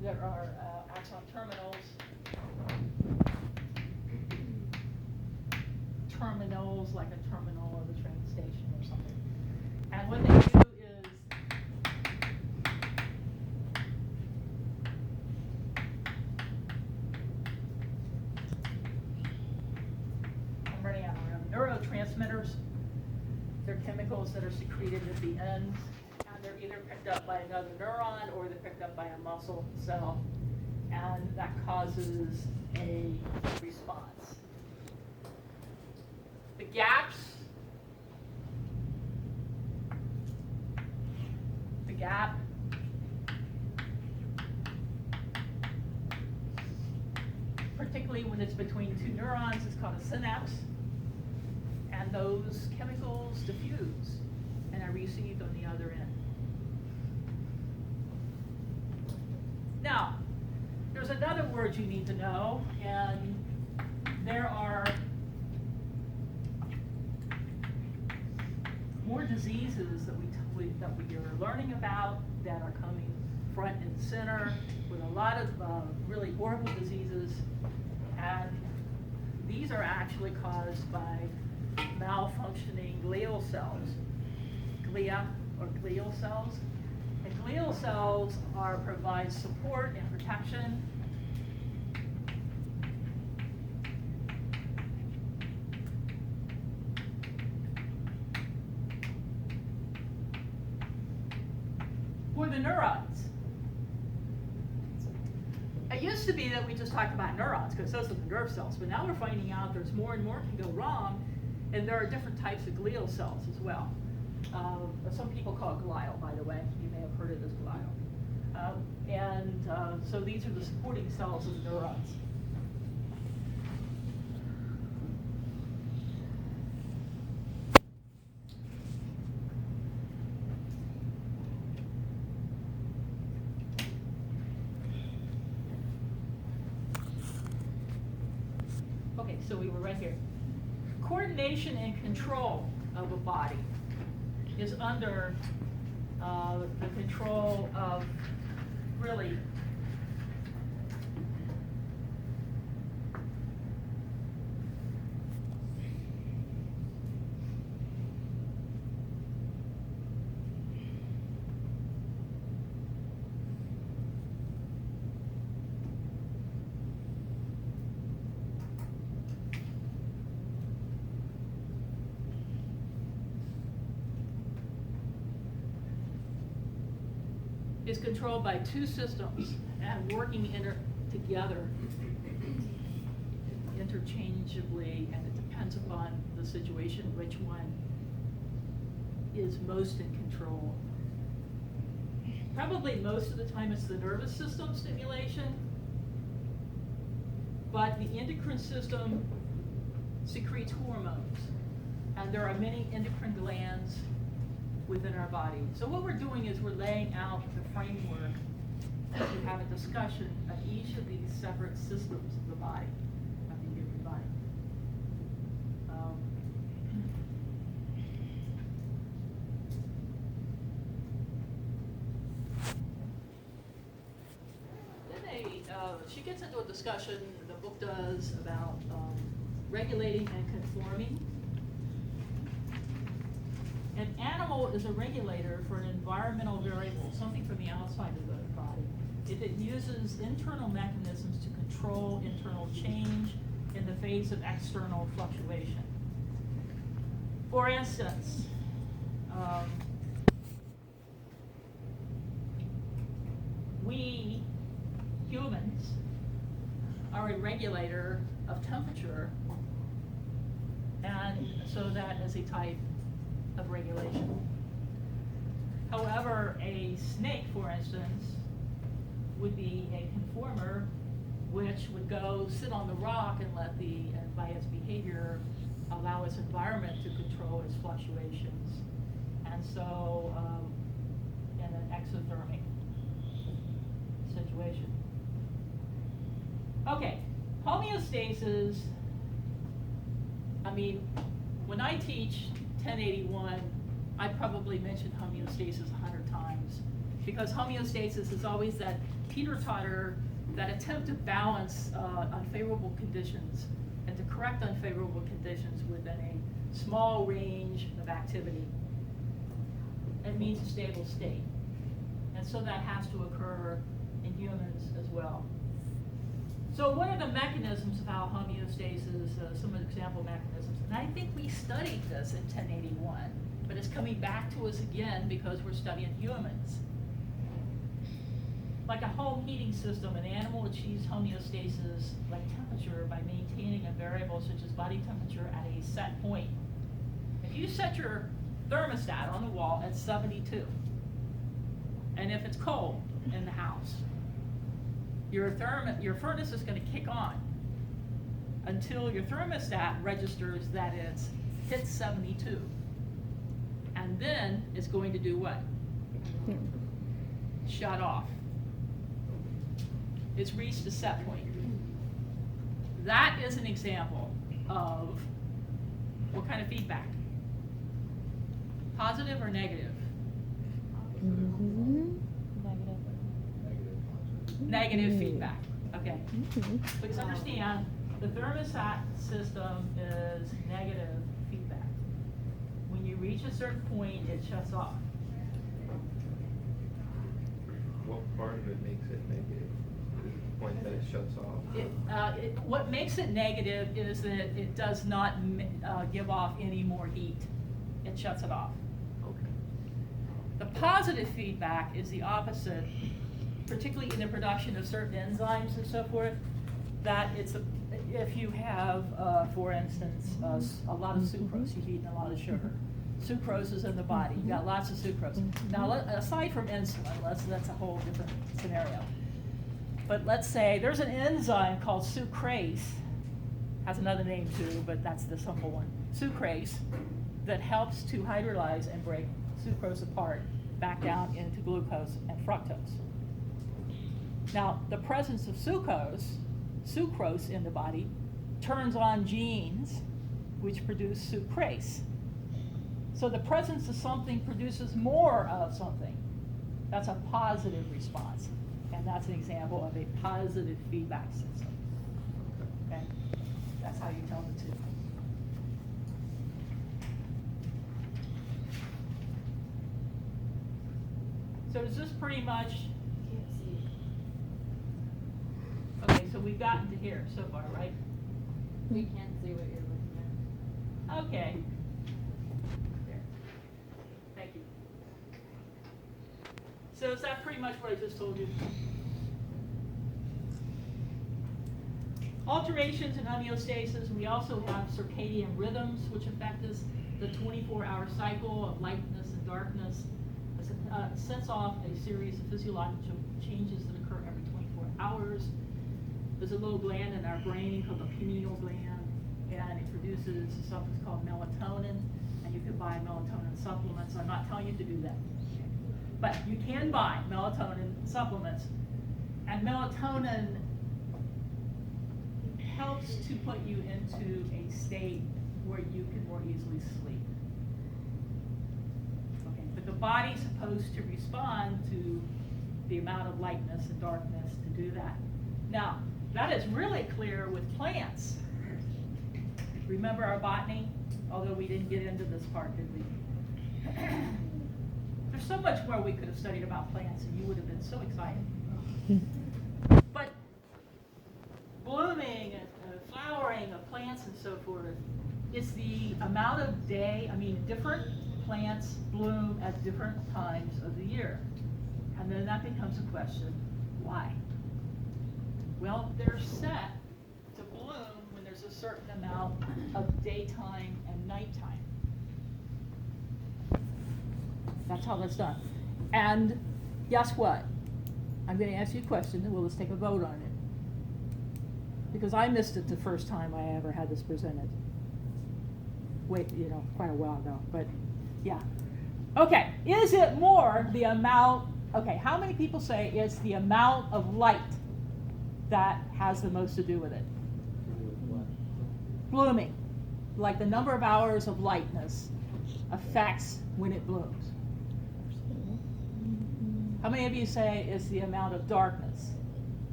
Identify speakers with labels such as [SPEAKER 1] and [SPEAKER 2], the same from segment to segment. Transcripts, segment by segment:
[SPEAKER 1] there are axon terminals. Terminals, like a terminal of a train station or something. And what they do is I'm running out of room. Neurotransmitters, they're chemicals that are secreted at the ends, and they're either picked up by another neuron or they're picked up by a muscle cell, and that causes a response. The gaps, the gap particularly when it's between two neurons, is called a synapse, and those chemicals diffuse and are received on the other end. Now, there's another word you need to know, and there are more diseases that we are learning about that are coming front and center with a lot of really horrible diseases, and these are actually caused by malfunctioning glial cells, glia or glial cells. And glial cells provide support and protection for the neurons. It used to be that we just talked about neurons because those are the nerve cells, but now we're finding out there's more and more can go wrong, and there are different types of glial cells as well. Some people call it glial, by the way. You may have heard it as glial. So these are the supporting cells of the neurons. Okay, so we were right here. Coordination and control of a body is under the control of really is controlled by two systems and working together interchangeably, and it depends upon the situation which one is most in control. Probably most of the time it's the nervous system stimulation, but the endocrine system secretes hormones, and there are many endocrine glands within our body. So what we're doing is we're laying out the framework to have a discussion of each of these separate systems of the body, of the human body. She gets into a discussion, the book does, about regulating and conforming. An animal is a regulator for an environmental variable, something from the outside of the body. It uses internal mechanisms to control internal change in the face of external fluctuation. For instance, we humans are a regulator of temperature, and so that is a type of regulation. However, a snake, for instance, would be a conformer, which would go sit on the rock and by its behavior, allow its environment to control its fluctuations. And so, in an exothermic situation. Okay, homeostasis, I mean, when I teach 1081, I probably mentioned homeostasis 100 times because homeostasis is always that teeter-totter, that attempt to balance unfavorable conditions and to correct unfavorable conditions within a small range of activity. It means a stable state. And so that has to occur in humans as well. So what are the mechanisms of how homeostasis, some example mechanisms? And I think we studied this in 1081, but it's coming back to us again because we're studying humans. Like a home heating system, an animal achieves homeostasis like temperature by maintaining a variable such as body temperature at a set point. If you set your thermostat on the wall at 72, and if it's cold in the house, your furnace is going to kick on until your thermostat registers that it's hit 72. And then it's going to do what? Shut off. It's reached a set point. That is an example of what kind of feedback? Positive or negative? Negative feedback, okay. Please understand, the thermostat system is negative feedback. When you reach a certain point, it shuts off.
[SPEAKER 2] What part of it makes it negative? Is it the point that it shuts off?
[SPEAKER 1] What makes it negative is that it does not give off any more heat. It shuts it off.
[SPEAKER 2] Okay.
[SPEAKER 1] The positive feedback is the opposite, particularly in the production of certain enzymes and so forth, that if you have, for instance, a lot of sucrose, you've eaten a lot of sugar. Sucrose is in the body, you've got lots of sucrose. Now, aside from insulin, that's a whole different scenario. But let's say there's an enzyme called sucrase, has another name too, but that's the simple one, sucrase, that helps to hydrolyze and break sucrose apart back down into glucose and fructose. Now, the presence of sucrose in the body turns on genes which produce sucrase. So the presence of something produces more of something. That's a positive response. And that's an example of a positive feedback system. Okay? That's how you tell the two. So is this pretty much? Okay, so we've gotten to here so far, right?
[SPEAKER 3] We can't see what you're looking at.
[SPEAKER 1] Okay. There. Thank you. So is that pretty much what I just told you? Alterations in homeostasis, we also have circadian rhythms which affect us. The 24-hour cycle of lightness and darkness sets off a series of physiological changes that occur every 24 hours. There's a little gland in our brain called the pineal gland, and it produces something called melatonin, and you can buy melatonin supplements. I'm not telling you to do that, but you can buy melatonin supplements, and melatonin helps to put you into a state where you can more easily sleep. Okay, but the body's supposed to respond to the amount of lightness and darkness to do that. Now, that is really clear with plants. Remember our botany? Although we didn't get into this part, did we? There's so much more we could have studied about plants, and you would have been so excited. But blooming and flowering of plants and so forth, it's the amount of different plants bloom at different times of the year. And then that becomes a question, why? Well, they're set to bloom when there's a certain amount of daytime and nighttime. That's how that's done. And guess what? I'm going to ask you a question, and let's take a vote on it. Because I missed it the first time I ever had this presented. Quite a while ago, but yeah. Okay, is it more the amount, how many people say it's the amount of light that has the most to do with it? Blooming. Like the number of hours of lightness affects when it blooms. How many of you say it's the amount of darkness?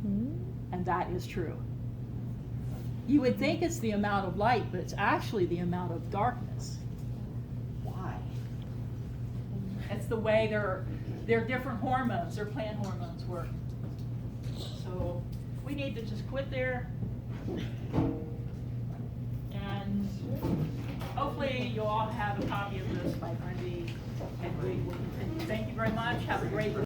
[SPEAKER 4] Hmm?
[SPEAKER 1] And that is true. You would think it's the amount of light, but it's actually the amount of darkness. Why? It's the way their different hormones, their plant hormones work. So we need to just quit there. And hopefully you'll all have a copy of this by Monday. And we will continue. Thank you very much. Have a great